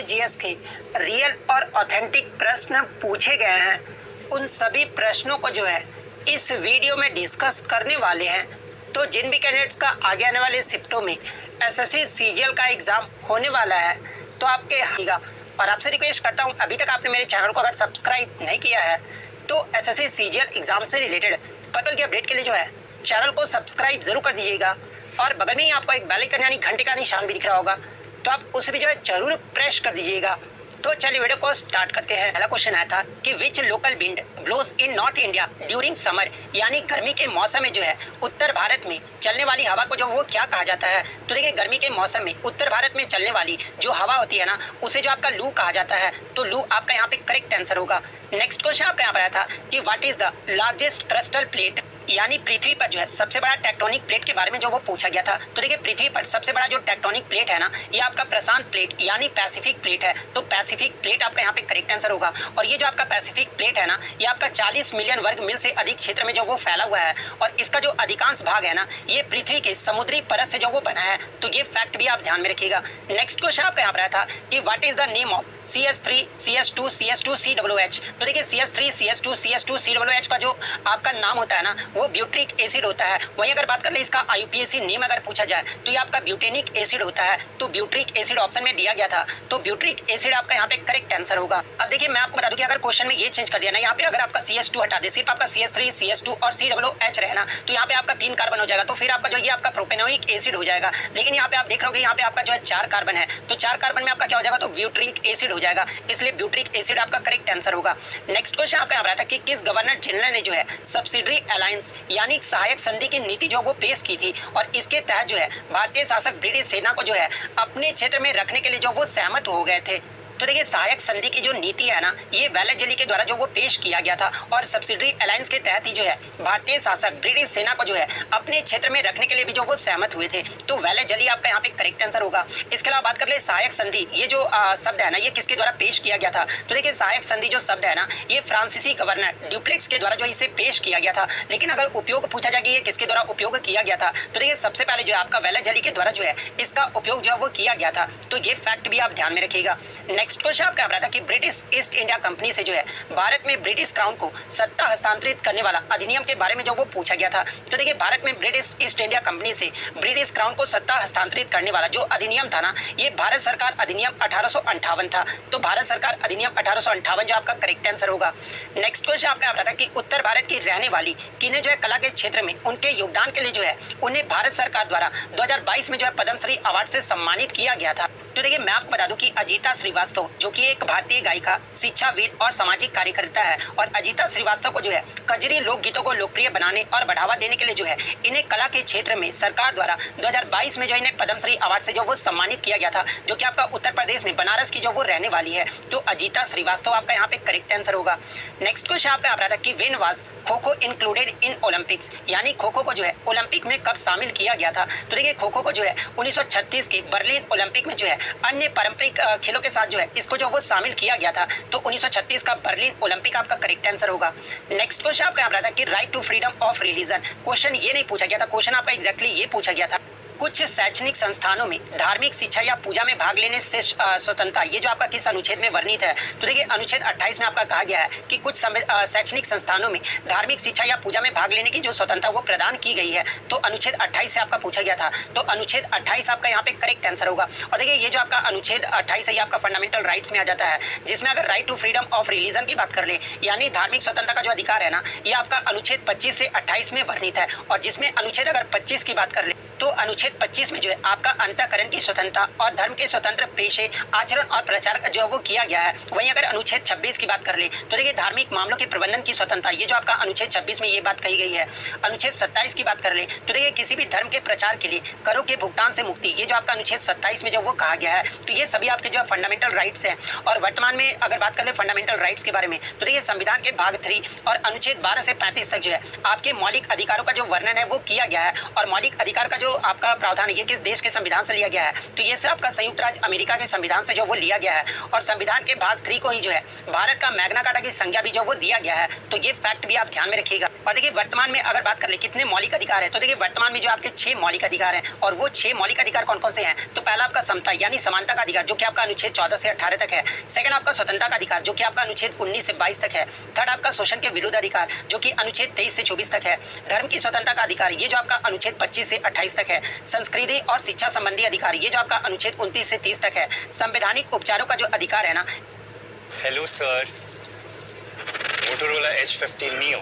GS के real और authentic प्रश्न पूछे गए हैं, उन सभी प्रश्नों को जो है इस वीडियो में डिस्कस करने वाले हैं। तो जिन भी कैंडिडेट्स का आगे आने वाले शिफ्टों में एसएससी सीजीएल का एग्ज़ाम होने वाला है तो आपके आएगा। और आपसे रिक्वेस्ट करता हूं, अभी तक आपने मेरे चैनल को अगर सब्सक्राइब नहीं किया है तो एसएससी सीजीएल एग्ज़ाम से रिलेटेड पर्पल की अपडेट के लिए जो है चैनल को सब्सक्राइब जरूर कर दीजिएगा। और बगल में ही आपको एक बेल आइकन यानी घंटे का निशान भी दिख रहा होगा, तो आप उसे भी जो है जरूर प्रेस कर दीजिएगा। तो चलिए वीडियो को स्टार्ट करते हैं। पहला क्वेश्चन आया था कि विच लोकल विंड ब्लोज इन नॉर्थ इंडिया ड्यूरिंग समर, यानी गर्मी के मौसम में जो है उत्तर भारत में चलने वाली हवा को जो वो क्या कहा जाता है। तो देखिए, गर्मी के मौसम में उत्तर भारत में चलने वाली जो हवा होती है ना, उसे जो आपका लू कहा जाता है। तो लू आपका यहाँ पे करेक्ट आंसर होगा। नेक्स्ट क्वेश्चन आपका यहाँ पर आया था कि what is the largest crystal plate, यानी पृथ्वी पर जो है सबसे बड़ा टेक्टोनिक प्लेट के बारे में जो वो पूछा गया था। तो देखिए, पृथ्वी पर सबसे बड़ा जो टेक्टोनिक प्लेट है ना, ये आपका प्रशांत प्लेट यानी पैसिफिक प्लेट है। तो पैसिफिक प्लेट आपका यहाँ पे करेक्ट आंसर होगा। और ये जो आपका पैसिफिक प्लेट है ना, ये आपका 40 मिलियन वर्ग मील से अधिक क्षेत्र में जो वो फैला हुआ है। और इसका जो अधिकांश भाग है ना, ये पृथ्वी के समुद्री परत से जो वो बना है। तो ये फैक्ट भी आप ध्यान में रखिएगा। नेक्स्ट क्वेश्चन आपका यहाँ पर आया था कि what is the name of CH3 CH2 CH2 COOH। तो देखिए, CH3 CH2 CH2 COOH का जो आपका नाम होता है ना, वो ब्यूट्रिक एसिड होता है। वहीं अगर बात कर ले इसका IUPAC नेम अगर पूछा जाए तो ये आपका ब्यूटेनिक एसिड होता है। तो ब्यूट्रिक एसिड ऑप्शन में दिया गया था, तो ब्यूट्रिक एसिड आपका यहाँ पे करेक्ट आंसर होगा। अब देखिए, मैं आपको बता दूं कि अगर क्वेश्चन में ये चेंज कर दिया ना, यहाँ पे अगर आपका CH2 हटा दे, सिर्फ आपका CH3 CH2 और COOH रहना, तो यहाँ पे आपका 3 कार्बन हो जाएगा। तो फिर आपका जो ये आपका प्रोपेनोइक एसिड हो जाएगा। लेकिन यहाँ पे आप देख रहे हो यहाँ पे आपका जो है 4 कार्बन है, तो 4 कार्बन में आपका क्या हो जाएगा, तो ब्यूट्रिक एसिड हो जाएगा। इसलिए ब्यूट्रिक एसिड आपका करेक्ट आंसर होगा। नेक्स्ट क्वेश्चन आपका यहाँ था कि किस गवर्नर जनरल ने जो है सब्सिडरी अलायंस यानी सहायक संधि की नीति जो वो पेश की थी, और इसके तहत जो है भारतीय शासक ब्रिटिश सेना को जो है अपने क्षेत्र में रखने के लिए जो वो सहमत हो गए थे। तो देखिए, सहायक संधि की जो नीति है ना, ये वेलेजली के द्वारा जो वो पेश किया गया था। और सब्सिडरी अलायंस के तहत ही जो है भारतीय शासक ब्रिटिश सेना को जो है अपने क्षेत्र में रखने के लिए भी जो वो सहमत हुए थे। तो वेलेजली आपका यहाँ पे करेक्ट आंसर होगा। इसके अलावा बात कर ले सहायक संधि, ये जो शब्द है ना, ये किसके द्वारा पेश किया गया था। तो देखिए, सहायक संधि जो शब्द है ना, ये फ्रांसीसी गवर्नर ड्यूप्लेक्स के द्वारा जो इसे पेश किया गया था। लेकिन अगर उपयोग पूछा जाए कि ये किसके द्वारा उपयोग किया गया था, तो देखिए सबसे पहले जो है आपका वेलेजली के द्वारा जो है इसका उपयोग जो है वो किया गया था। तो ये फैक्ट भी आप ध्यान में रखिएगा। नेक्स्ट क्वेश्चन आपका रहा था कि ब्रिटिश ईस्ट इंडिया कंपनी से जो है भारत में ब्रिटिश क्राउन को सत्ता हस्तांतरित करने वाला अधिनियम के बारे में जो वो पूछा गया था। तो देखिए, भारत में ब्रिटिश ईस्ट इंडिया कंपनी से ब्रिटिश क्राउन को सत्ता हस्तांतरित करने वाला जो अधिनियम था ना, ये भारत सरकार अधिनियम 1858 था। तो भारत सरकार अधिनियम 1858 जो आपका करेक्ट आंसर होगा। नेक्स्ट क्वेश्चन आपका रहा था कि उत्तर भारत की रहने वाली किन्हें जो है कला के क्षेत्र में उनके योगदान के लिए जो है उन्हें भारत सरकार द्वारा 2022 में जो है पद्मश्री अवार्ड से सम्मानित किया गया था। तो देखिए, मैं आपको बता दूं कि अजीता श्रीवास्तव जो कि एक भारतीय गायिका, शिक्षाविद और सामाजिक कार्यकर्ता है, और अजीता श्रीवास्तव को जो है कजरी लोकगीतों को लोकप्रिय बनाने और बढ़ावा देने के लिए जो है इन्हें कला के क्षेत्र में सरकार द्वारा 2022 में जो इन्हें पद्मश्री अवार्ड से जो वो सम्मानित किया गया था, जो कि आपका उत्तर प्रदेश में बनारस की जो वो रहने वाली है। तो अजीता श्रीवास्तव आपका यहाँ पे करेक्ट आंसर होगा। नेक्स्ट क्वेश्चन आपका रहा था कि when was kho-kho included in Olympics, यानी खो-खो को जो है ओलंपिक में कब शामिल किया गया था। तो देखिए, खो-खो को जो है 1936 के बर्लिन ओलंपिक में जो है अन्य पारंपरिक खेलों के साथ जो है इसको जो वो शामिल किया गया था। तो 1936 का बर्लिन ओलंपिक आपका करेक्ट आंसर होगा। नेक्स्ट क्वेश्चन आपका यहाँ था कि right to freedom of religion. Question ये नहीं पूछा गया था, क्वेश्चन आपका एग्जैक्टली ये पूछा गया था, कुछ शैक्षणिक संस्थानों में धार्मिक शिक्षा या पूजा में भाग लेने से स्वतंत्रता, ये जो आपका किस अनुच्छेद में वर्णित है। तो देखिए, अनुच्छेद 28 में आपका कहा गया है कि कुछ शैक्षणिक संस्थानों में धार्मिक शिक्षा या पूजा में भाग लेने की जो स्वतंत्रता वो प्रदान की गई है। तो अनुच्छेद 28 से आपका पूछा गया था। तो अनुच्छेद 28 आपका यहाँ पे करेक्ट आंसर होगा। और देखिए, ये जो आपका अनुच्छेद 28 है ये आपका फंडामेंटल राइट्स में आ जाता है, जिसमें अगर right to freedom of religion की बात कर ले, यानी धार्मिक स्वतंत्रता का जो अधिकार है ना, ये आपका अनुच्छेद 25 से 28 में वर्णित है। और जिसमें अनुच्छेद अगर 25 की बात कर ले, तो अनुच्छेद 25 में जो है आपका अंतःकरण की स्वतंत्रता और धर्म के स्वतंत्र पेशे, आचरण और प्रचार जो है वो किया गया है। वहीं अगर अनुच्छेद 26 की बात कर ले, तो देखिए धार्मिक मामलों के प्रबंधन की स्वतंत्रता, ये जो आपका अनुच्छेद 26 में ये बात कही गई है। अनुच्छेद 27 की बात कर ले, तो देखिए किसी भी धर्म के प्रचार के लिए करों के भुगतान से मुक्ति, ये जो आपका अनुच्छेद 27 में जो वो कहा गया है। तो ये सभी आपके जो फंडामेंटल राइट्स हैं। और वर्तमान में अगर बात कर ले फंडामेंटल राइट्स के बारे में, तो देखिए संविधान के भाग 3 और अनुच्छेद 12 से 35 तक जो है आपके मौलिक अधिकारों का जो वर्णन है वो किया गया है। और मौलिक अधिकार का जो आपका प्रावधान है ये किस देश के संविधान से लिया गया है, तो ये सब आपका संयुक्त राज्य अमेरिका के संविधान से जो वो लिया गया है। और संविधान के भाग 3 को ही जो है भारत का मैग्ना कार्टा की संज्ञा भी जो वो दिया गया है। तो ये फैक्ट भी आप ध्यान में रखिएगा। और देखिए वर्तमान में अगर बात कर ले कितने मौलिक अधिकार है, तो देखिए वर्तमान में जो आपके 6 मौलिक अधिकार हैं, और वो 6 मौलिक अधिकार कौन कौन से हैं? तो पहला आपका समता यानी समानता का अधिकार, जो कि आपका अनुच्छेद 14 से 18 तक है। सेकंड आपका स्वतंत्रता का अधिकार, जो कि आपका अनुच्छेद 19 से 22 तक है। थर्ड आपका शोषण के विरुद्ध अधिकार, जो कि अनुच्छेद 23 से 24 तक है। धर्म की स्वतंत्रता का अधिकार, ये जो आपका अनुच्छेद 25 से 28 तक है। संस्कृति और शिक्षा संबंधी अधिकार, ये जो आपका अनुच्छेद 29 से 30 तक है। संवैधानिक उपचारों का जो अधिकार है ना। Hello sir, Motorola H15 Neo।